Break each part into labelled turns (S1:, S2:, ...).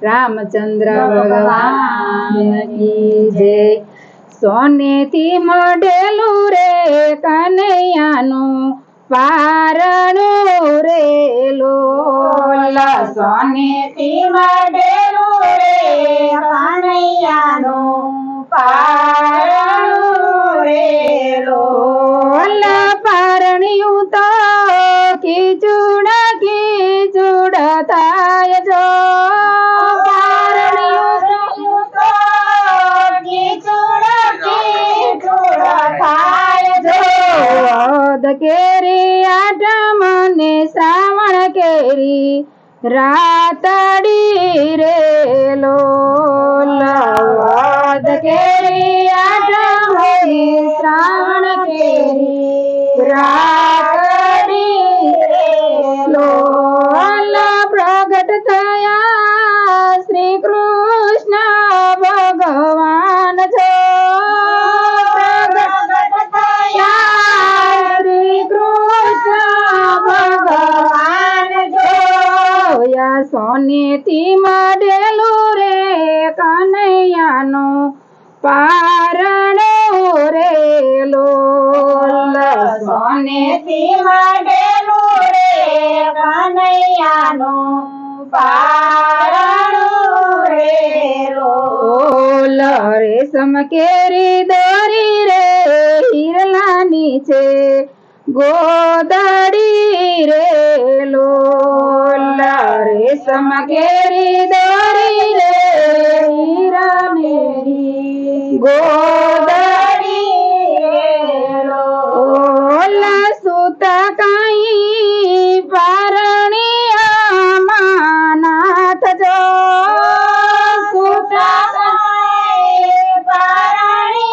S1: રામચંદ્ર ભગવાન કી જય। સોનેથી મઢેલું રે કનૈયાનું પારણું રે લોલ।
S2: સોનેથી મઢેલું રે કનૈયાનું પારણું રે લોલ।
S1: પારણિયું તો ખીચુડ ખીચુડ થાય જો। કેરી આઠમ ને શ્રાવણ કેરી રાતડી રે લોલ। કેરી આઠમ ને શ્રાવણ કેરી રાતડી રે લોલ। પ્રગટ થયા શ્રી કૃષ્ણ ભગવાન છો। સોનેથી મઢેલું રે કનૈયાનું પારણું રે લોલ।
S2: સોનેથી મઢેલું રે કનૈયાનું પારણું રે લોલ।
S1: રેશમ કેરી દોરી રે હિરલાની છે ગોદડી રે લોલ। રેશમ કેરી દોરી રે હીરાની ગોદડી રે લોલ। સુતા કાંઈ પારણિયામાં નાથ જો।
S2: સુતા કાંઈ પારણિયામાં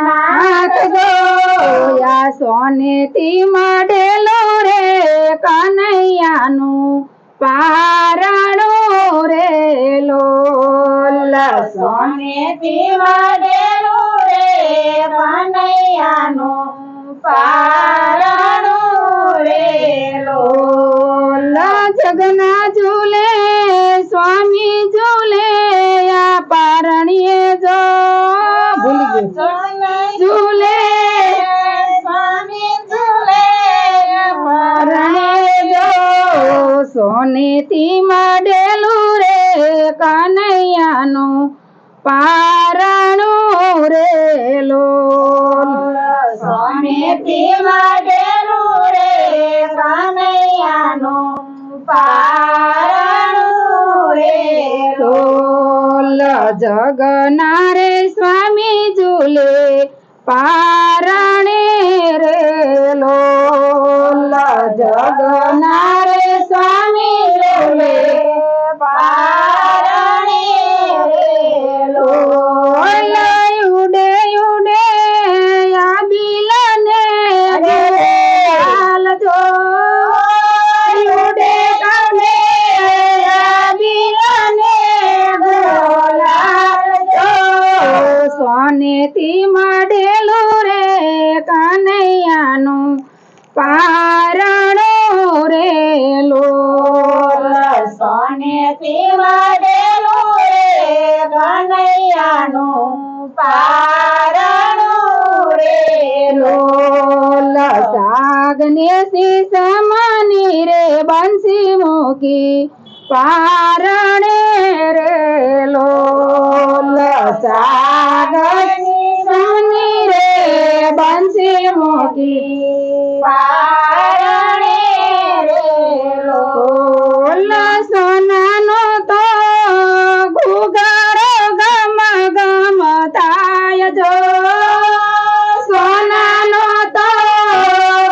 S2: નાથ જો।
S1: સોનેથી મઢેલું રે કનૈયાનું પારણું રે લોલ।
S2: સોનેથી મઢેલું રે કનૈયાનું પારણું રે લોલ।
S1: જગના ઝૂલે સ્વામી ઝૂલે આ પારણીએ જો। ભૂલી ગઈ ઝૂલે સોનેથી મઢેલું રે કનૈયાનું પારણું રે લોલ।
S2: સોનેથી મઢેલું રે કનૈયાનું પારણું રે
S1: લોલ। જગના રે સ્વામી ઝૂલે પારણે રે લોલ। જગના રે સ્વામી ઝૂલે
S2: પારણે રે
S1: લોલ। ઉડે ઉડે આ બિલને ગોપાલ જો।
S2: ઉડે ઉડે આ બિલને ગોપાલ જો।
S1: સોનેથી મઢેલું રે કનૈયાનું પારણું રે લોલ।
S2: સોનેથી મઢેલું રે કનૈયાનું પારણું રે
S1: લોલ। સાગને સીસમની રે બંસી મૂકી પારણે રે લોલ। સાગની સની રે બંસી મૂકી
S2: પારણે રે
S1: લોલ। સોનાનો તો ઘૂઘરો ગમ ગમ થાય જો। સોનાનો તો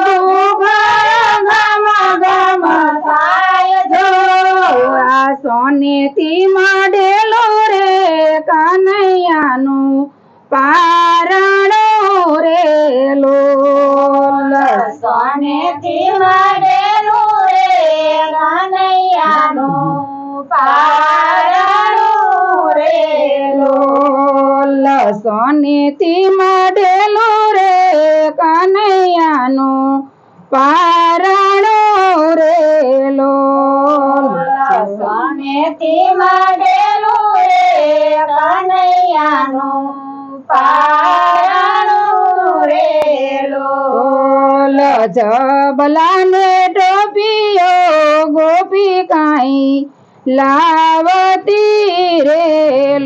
S1: ઘૂઘરો ગમ ગમ થાય જો। આ સોનેથી મઢેલું રે કનૈયાનું પારણું રે લોલ।
S2: સોનેથી મઢેલું રે કનૈયાનું પારણું રે
S1: લોલ। સોનેથી મઢેલું રે કનૈયાનું પારણું રે લોલ।
S2: સોનેથી
S1: જબલાને ટોપીઓ ગોપી કાંઈ લાવતી રે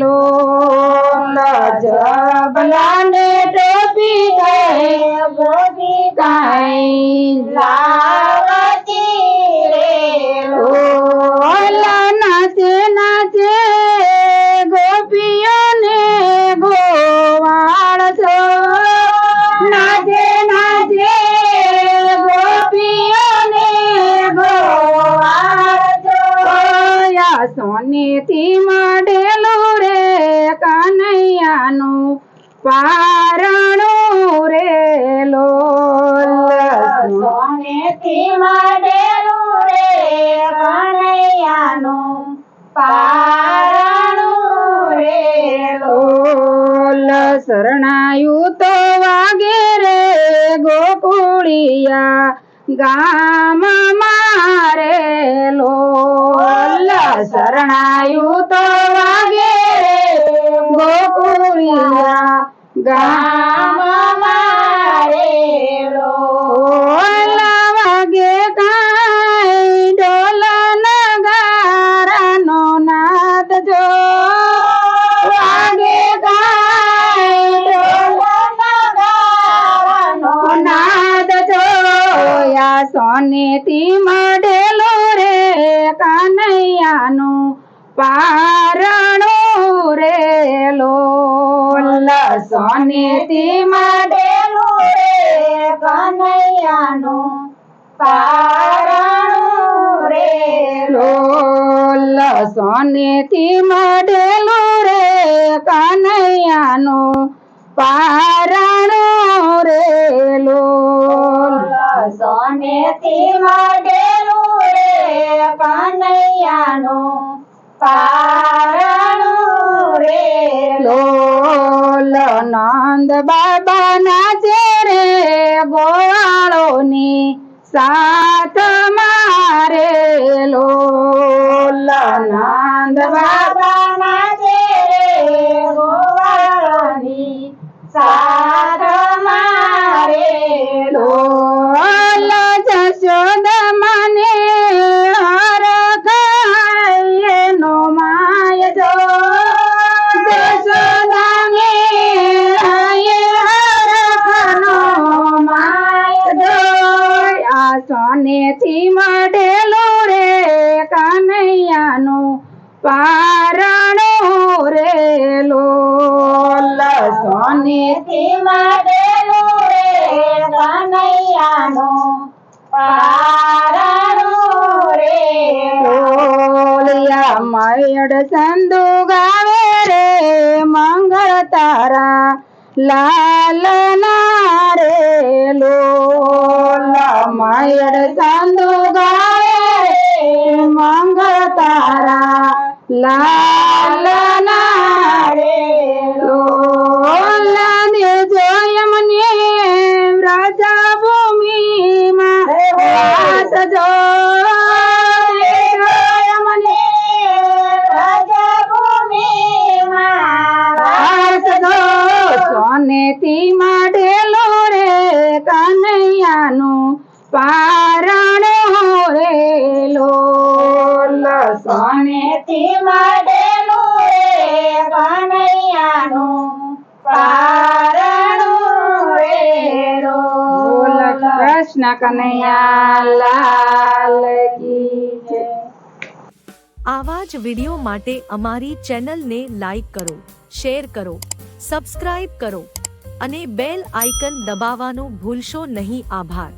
S1: લોલ જબલાને ટોપી કાંઈ
S2: ગોપી
S1: કાંઈ
S2: લાવતી રે
S1: લોલ નાચે નાચે ગોપીઓને ગોવાળ છો નાચે નાચે ગોપીઓને ગોવાળ છો સોનેથી મઢેલું રે કનૈયાનું પારણું રે લોલ
S2: સોનેથી મઢેલું રે કનૈયાનું પારણું રે
S1: લોલ શરણાયું તો વાગે રે ગોકુળિયા ગામ મારે લોલ શરણાયું તો વાગે રે ગોકુળિયા ગામ મારે લોલ વાગે કાંઈ ઢોલ નગારાનો નાદ જો વાગે કાંઈ ઢોલ નગારાનો નાદ જો યા સોનેથી મઢેલું રે કનૈયાનું પારણું રે લોલ સોનેથી
S2: મઢેલું રે કનૈયાનું પારણું રે
S1: લોલ સોનેથી મઢેલું રે કનૈયાનું પારણું રે લોલ
S2: સોનેથી મઢેલું રે કનૈયાનું પારણું રે
S1: લોલ નંદ બાબા નાચે રે ગોવાળોની સાથ મારે લોલ નંદ બાબા
S2: નાચે રે ગોવાળોની સાથ મારે
S1: લોલ જશોદા મને હરખાય નો માય જો જશોદાને હરખનો માય જો આ સોનેથી મઢેલું રે કનૈયાનું પારણું રે લોલ સોનેથી
S2: મઢેલું રે કનૈયાનું પારણું રે
S1: લોલિયા મયડ સંદુ ગાવે રે મંગળ તારા લાલ ના રે લોલ મયડ સંદુ ગાવે રે મંગળ તારા લાલ ના રે લોલ દેજો યમને વ્રજા ભૂમિમાં વાસ જો દેજો યમને
S2: રજભૂમિમાં
S1: વાસ જો સોનેથી મઢેલું રે કનૈયાનું પારણું રે લોલ
S2: સોનેથી મઢેલું રે કનૈયાનું પારણું રે
S1: બોલ કૃષ્ણ કનૈયા લાલ કી જય.
S3: આવા જ વિડિયો માટે અમારી ચેનલને લાઈક કરો, શેર કરો, સબસ્ક્રાઇબ કરો અને બેલ આઇકન દબાવવાનું ભૂલશો નહીં. આભાર.